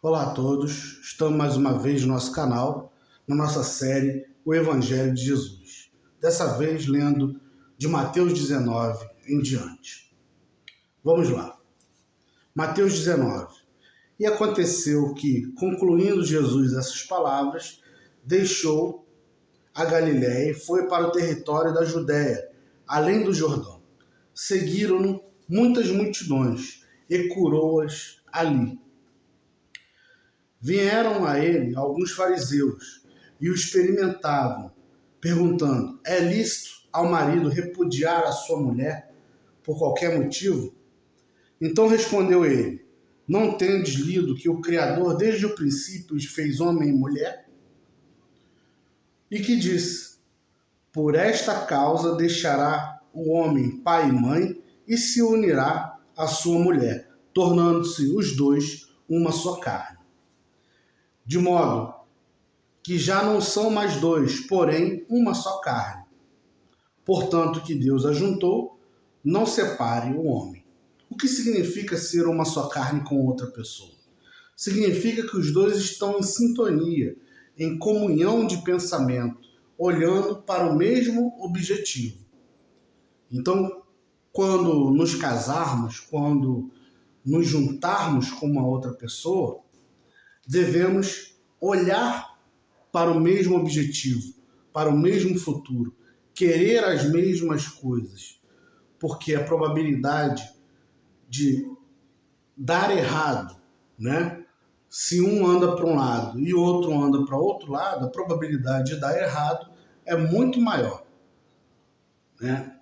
Olá a todos, estamos mais uma vez no nosso canal, na nossa série O Evangelho de Jesus. Dessa vez lendo de Mateus 19 em diante. Vamos lá. Mateus 19. E aconteceu que, concluindo Jesus essas palavras, deixou a Galiléia e foi para o território da Judéia, além do Jordão. Seguiram-no muitas multidões e curou-as ali. Vieram a ele alguns fariseus e o experimentavam, perguntando: é lícito ao marido repudiar a sua mulher por qualquer motivo? Então respondeu ele: não tendes lido que o Criador desde o princípio os fez homem e mulher? E que disse: por esta causa deixará o homem pai e mãe e se unirá à sua mulher, tornando-se os dois uma só carne. De modo que já não são mais dois, porém uma só carne. Portanto, que Deus ajuntou, não separe o homem. O que significa ser uma só carne com outra pessoa? Significa que os dois estão em sintonia, em comunhão de pensamento, olhando para o mesmo objetivo. Então, quando nos casarmos, quando nos juntarmos com uma outra pessoa, devemos olhar para o mesmo objetivo, para o mesmo futuro, querer as mesmas coisas, porque a probabilidade de dar errado, né? Se um anda para um lado e outro anda para outro lado, a probabilidade de dar errado é muito maior, né?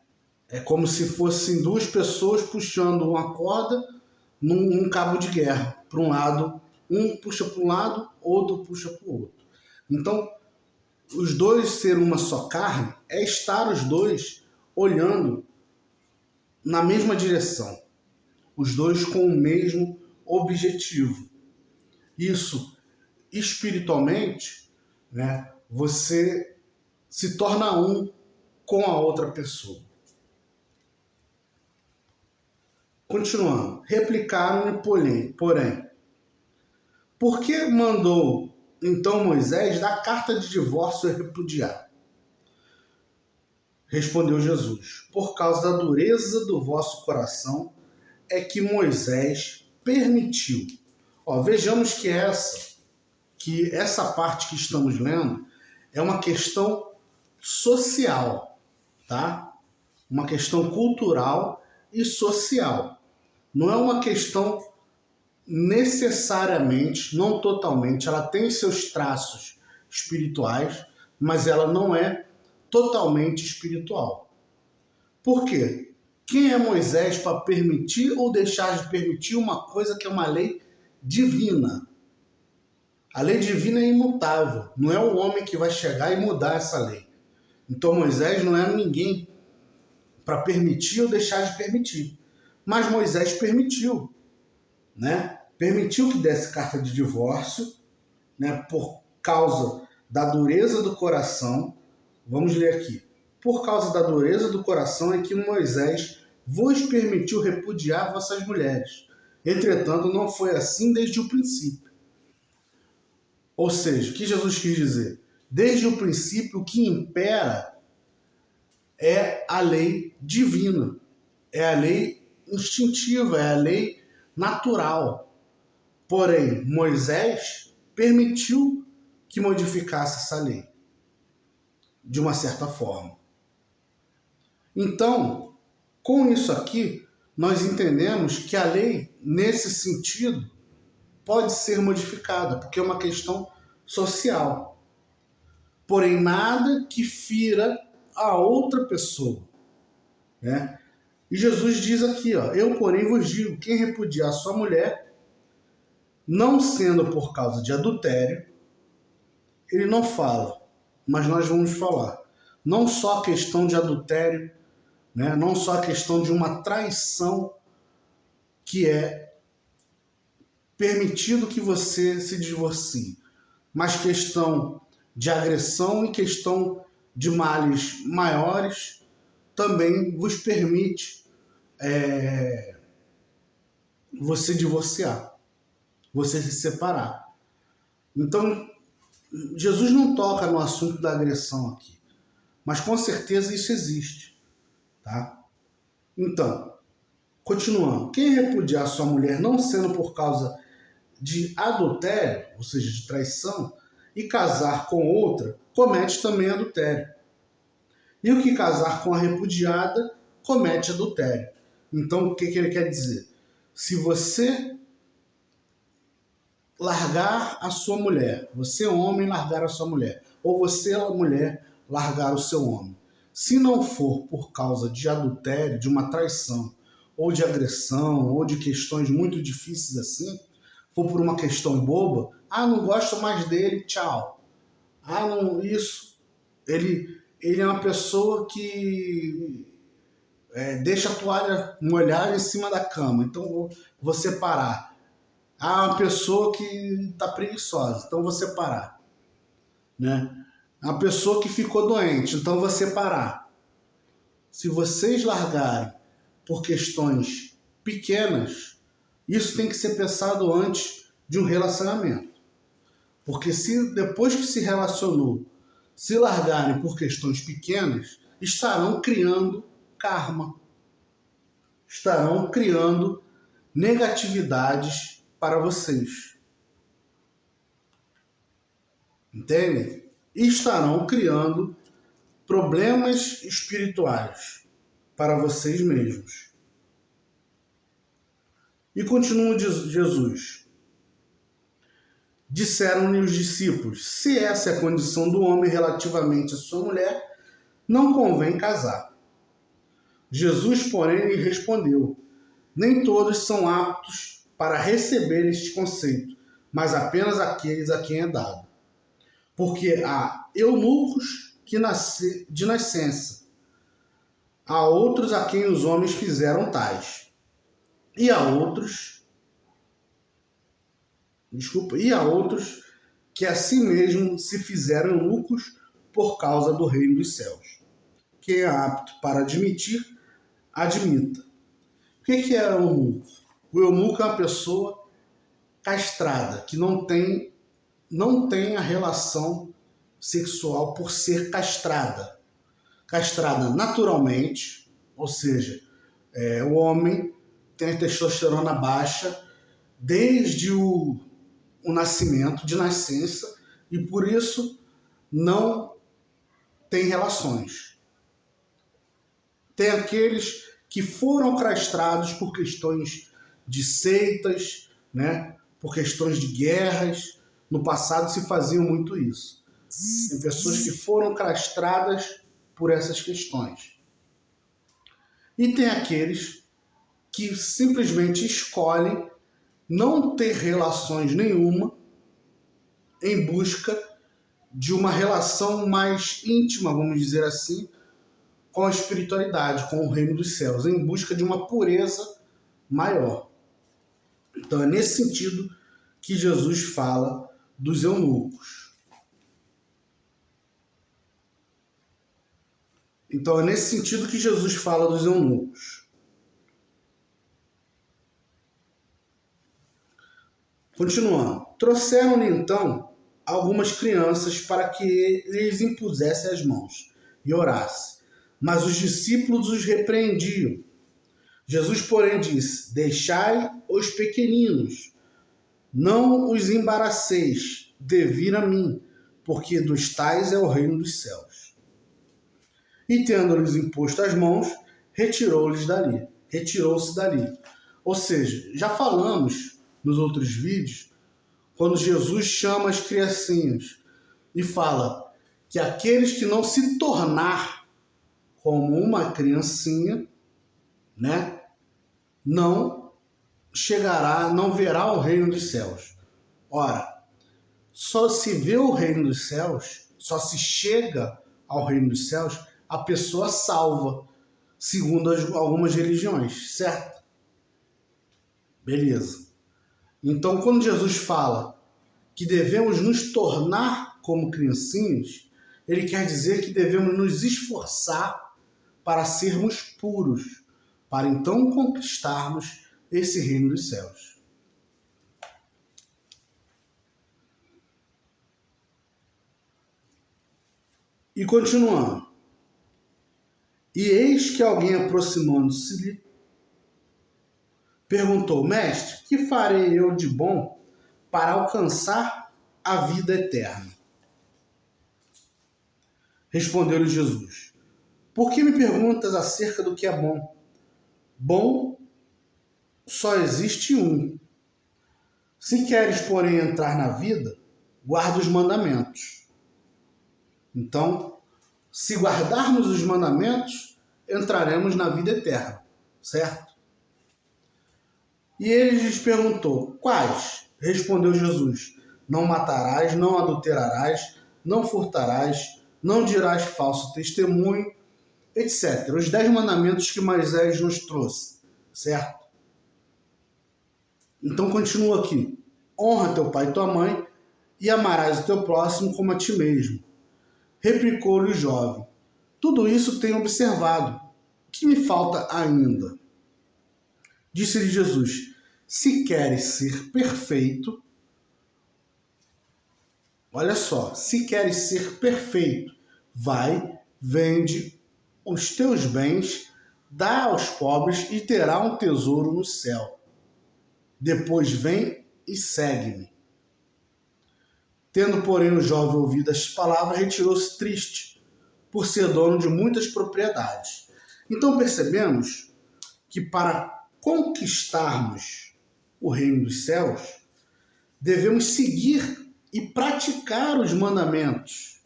É como se fossem duas pessoas puxando uma corda num cabo de guerra. Para um lado, um puxa para um lado, outro puxa para o outro. Então, os dois ser uma só carne é estar os dois olhando na mesma direção, os dois com o mesmo objetivo. Isso, espiritualmente, né, você se torna um com a outra pessoa. Continuando, replicaram-lhe, porém, por que mandou então Moisés dar carta de divórcio e repudiar? Respondeu Jesus: por causa da dureza do vosso coração é que Moisés permitiu. Vejamos que essa parte que estamos lendo é uma questão social, tá? Uma questão cultural e social. Não é uma questão necessariamente, não totalmente, ela tem seus traços espirituais, mas ela não é totalmente espiritual. Por quê? Quem é Moisés para permitir ou deixar de permitir uma coisa que é uma lei divina? A lei divina é imutável, não é o homem que vai chegar e mudar essa lei. Então Moisés não era ninguém para permitir ou deixar de permitir. Mas Moisés permitiu, né? Permitiu que desse carta de divórcio, né? Por causa da dureza do coração. Vamos ler aqui. Por causa da dureza do coração é que Moisés vos permitiu repudiar vossas mulheres. Entretanto, não foi assim desde o princípio. Ou seja, o que Jesus quis dizer? Desde o princípio, o que impera é a lei divina, é a lei instintiva, é a lei natural. Porém, Moisés permitiu que modificasse essa lei, de uma certa forma. Então, com isso aqui, nós entendemos que a lei, nesse sentido, pode ser modificada, porque é uma questão social. Porém, nada que fira a outra pessoa, né? E Jesus diz aqui, eu, porém, vos digo, quem repudiar sua mulher, não sendo por causa de adultério, ele não fala, mas nós vamos falar. Não só a questão de adultério, né? Não só a questão de uma traição que é permitido que você se divorcie, mas questão de agressão e questão de males maiores também vos permite você divorciar. você se separar. Então, Jesus não toca no assunto da agressão aqui, mas com certeza isso existe, tá? Então, continuando, quem repudiar sua mulher não sendo por causa de adultério, ou seja, de traição, e casar com outra, comete também adultério. E o que casar com a repudiada, comete adultério. Então, o que ele quer dizer? Se você largar a sua mulher, você homem largar a sua mulher, ou você mulher largar o seu homem, se não for por causa de adultério, de uma traição, ou de agressão, ou de questões muito difíceis assim, for por uma questão boba, não gosto mais dele, tchau. Não, isso. Ele é uma pessoa que deixa a toalha molhada em cima da cama, então vou separar. Uma pessoa que está preguiçosa, então vou separar. Né? Uma pessoa que ficou doente, então vou separar. Se vocês largarem por questões pequenas, isso tem que ser pensado antes de um relacionamento. Porque se depois que se relacionou, se largarem por questões pequenas, estarão criando karma. Estarão criando negatividades para vocês. Entende? E estarão criando problemas espirituais para vocês mesmos. E continua Jesus. Disseram-lhe os discípulos: se essa é a condição do homem relativamente à sua mulher, não convém casar. Jesus, porém, lhe respondeu: nem todos são aptos para receber este conceito, mas apenas aqueles a quem é dado. Porque há eunucos que de nascença, há outros a quem os homens fizeram tais, e há outros que a si mesmo se fizeram eunucos por causa do reino dos céus. Quem é apto para admitir, admita. O que é eunuco? O eunuco é uma pessoa castrada, que não tem a relação sexual por ser castrada. Castrada naturalmente, ou seja, o homem tem a testosterona baixa desde o nascimento, de nascença, e por isso não tem relações. Tem aqueles que foram castrados por questões de seitas, né? Por questões de guerras. No passado se faziam muito isso. Tem pessoas que foram castradas por essas questões. E tem aqueles que simplesmente escolhem não ter relações nenhuma em busca de uma relação mais íntima, vamos dizer assim, com a espiritualidade, com o reino dos céus, em busca de uma pureza maior. Então é nesse sentido que Jesus fala dos eunucos. Então é nesse sentido que Jesus fala dos eunucos. Continuando. Trouxeram-lhe então algumas crianças para que lhes impusesse as mãos e orasse. Mas os discípulos os repreendiam. Jesus, porém, disse: deixai os pequeninos, não os embaraceis de vir a mim, porque dos tais é o reino dos céus. E tendo-lhes imposto as mãos, retirou-se dali. Ou seja, já falamos nos outros vídeos, quando Jesus chama as criancinhas e fala que aqueles que não se tornar como uma criancinha, né, não verá o reino dos céus. Ora, só se vê o reino dos céus, só se chega ao reino dos céus a pessoa salva, segundo algumas religiões, certo? Beleza. Então, quando Jesus fala que devemos nos tornar como criancinhas, ele quer dizer que devemos nos esforçar para sermos puros, para então conquistarmos esse reino dos céus. E continuando. E eis que alguém aproximando-se-lhe perguntou: Mestre, que farei eu de bom para alcançar a vida eterna? Respondeu-lhe Jesus: Por que me perguntas acerca do que é bom? Bom só existe um. Se queres, porém, entrar na vida, guarda os mandamentos. Então, se guardarmos os mandamentos, entraremos na vida eterna, certo? E ele lhes perguntou: Quais? Respondeu Jesus: Não matarás, não adulterarás, não furtarás, não dirás falso testemunho, etc. Os 10 mandamentos que Moisés nos trouxe, certo? Então continua aqui. Honra teu pai e tua mãe e amarás o teu próximo como a ti mesmo. Replicou-lhe o jovem: Tudo isso tenho observado. O que me falta ainda? Disse-lhe Jesus: Se queres ser perfeito, olha só, se queres ser perfeito, vai, vende os teus bens, dá aos pobres e terá um tesouro no céu. Depois vem e segue-me. Tendo, porém, o jovem ouvido estas palavras, retirou-se triste, por ser dono de muitas propriedades. Então percebemos que para conquistarmos o reino dos céus, devemos seguir e praticar os mandamentos,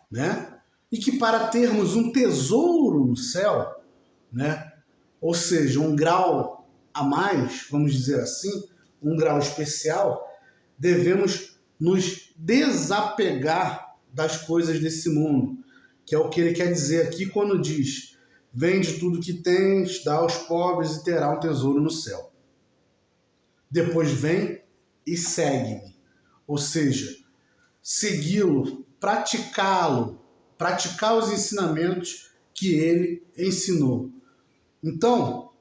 né? E que para termos um tesouro no céu, né? Ou seja, um grau a mais, vamos dizer assim, um grau especial, devemos nos desapegar das coisas desse mundo, que é o que ele quer dizer aqui quando diz: vende tudo que tens, dá aos pobres e terá um tesouro no céu. Depois vem e segue-me, ou seja, segui-lo, praticá-lo, praticar os ensinamentos que ele ensinou. Então,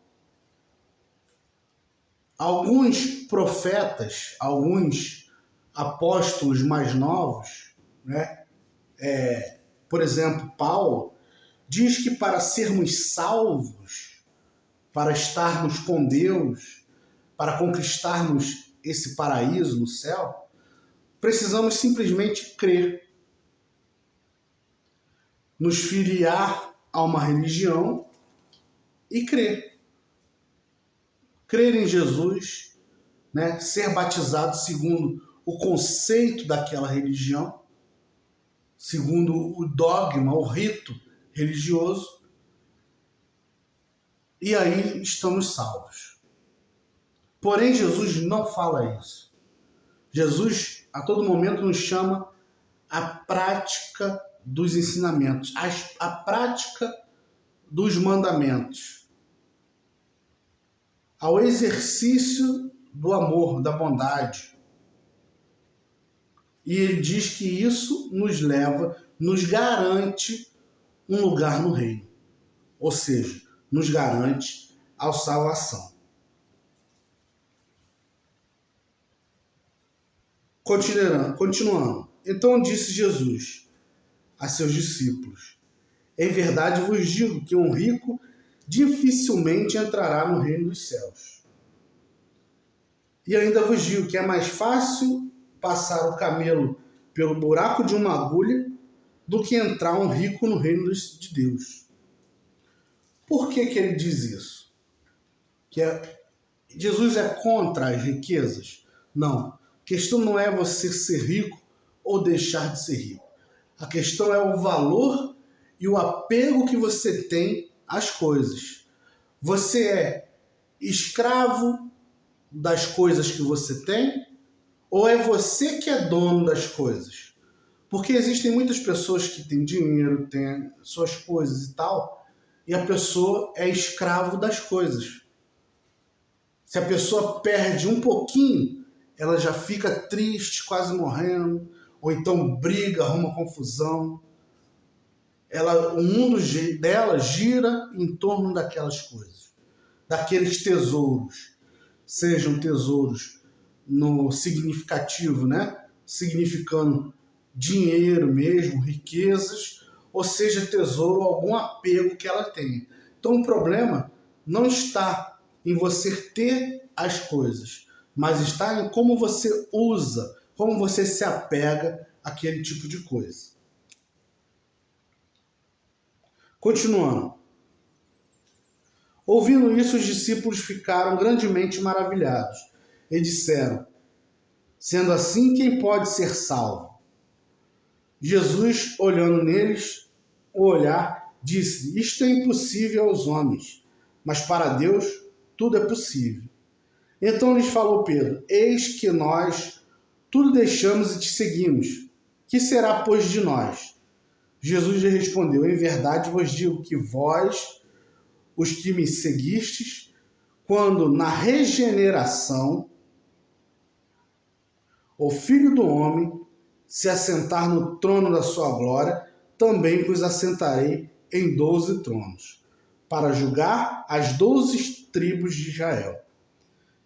alguns profetas, alguns apóstolos mais novos, né? Por exemplo, Paulo, diz que para sermos salvos, para estarmos com Deus, para conquistarmos esse paraíso no céu, precisamos simplesmente crer, nos filiar a uma religião e crer. Crer em Jesus, né? Ser batizado segundo o conceito daquela religião, segundo o dogma, o rito religioso, e aí estamos salvos. Porém, Jesus não fala isso. Jesus, a todo momento, nos chama à prática dos ensinamentos, à prática dos mandamentos, ao exercício do amor, da bondade. E ele diz que isso nos leva, nos garante um lugar no reino. Ou seja, nos garante a salvação. Continuando. Então disse Jesus a seus discípulos: Em verdade vos digo que um rico dificilmente entrará no reino dos céus. E ainda vos digo que é mais fácil passar o camelo pelo buraco de uma agulha do que entrar um rico no reino de Deus. Por que ele diz isso? Jesus é contra as riquezas? Não. A questão não é você ser rico ou deixar de ser rico. A questão é o valor e o apego que você tem às coisas. Você é escravo das coisas que você tem ou é você que é dono das coisas? Porque existem muitas pessoas que têm dinheiro, têm suas coisas e tal, e a pessoa é escravo das coisas. Se a pessoa perde um pouquinho, ela já fica triste, quase morrendo, ou então briga, arruma confusão. O mundo dela gira em torno daquelas coisas, daqueles tesouros, sejam tesouros no significativo, né? significando dinheiro mesmo, riquezas, ou seja, tesouro, algum apego que ela tenha. Então o problema não está em você ter as coisas, mas está em como você usa, como você se apega àquele tipo de coisa. Continuando. Ouvindo isso, os discípulos ficaram grandemente maravilhados e disseram: sendo assim, quem pode ser salvo? Jesus, olhando neles, o olhar, disse: isto é impossível aos homens, mas para Deus tudo é possível. Então lhes falou Pedro: eis que nós tudo deixamos e te seguimos. Que será, pois, de nós? Jesus lhe respondeu: em verdade vos digo que vós, os que me seguistes, quando na regeneração o Filho do Homem se assentar no trono da sua glória, também vos assentarei em 12 tronos, para julgar as 12 tribos de Israel.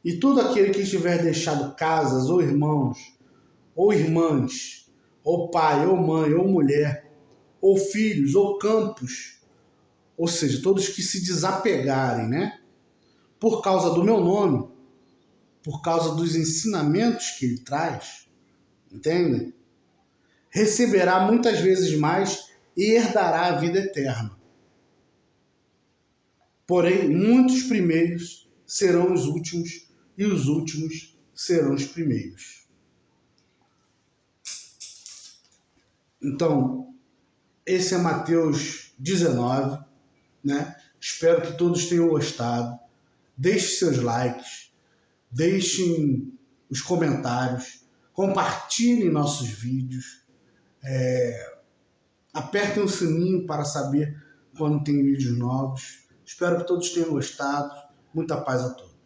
E todo aquele que tiver deixado casas, ou irmãos, ou irmãs, ou pai, ou mãe, ou mulher, ou filhos, ou campos, ou seja, todos que se desapegarem, né? Por causa do meu nome, por causa dos ensinamentos que ele traz, entende? Receberá muitas vezes mais e herdará a vida eterna. Porém, muitos primeiros serão os últimos e os últimos serão os primeiros. Então, esse é Mateus 19, né? Espero que todos tenham gostado. Deixem seus likes, deixem os comentários, compartilhem nossos vídeos, apertem o sininho para saber quando tem vídeos novos. Espero que todos tenham gostado. Muita paz a todos.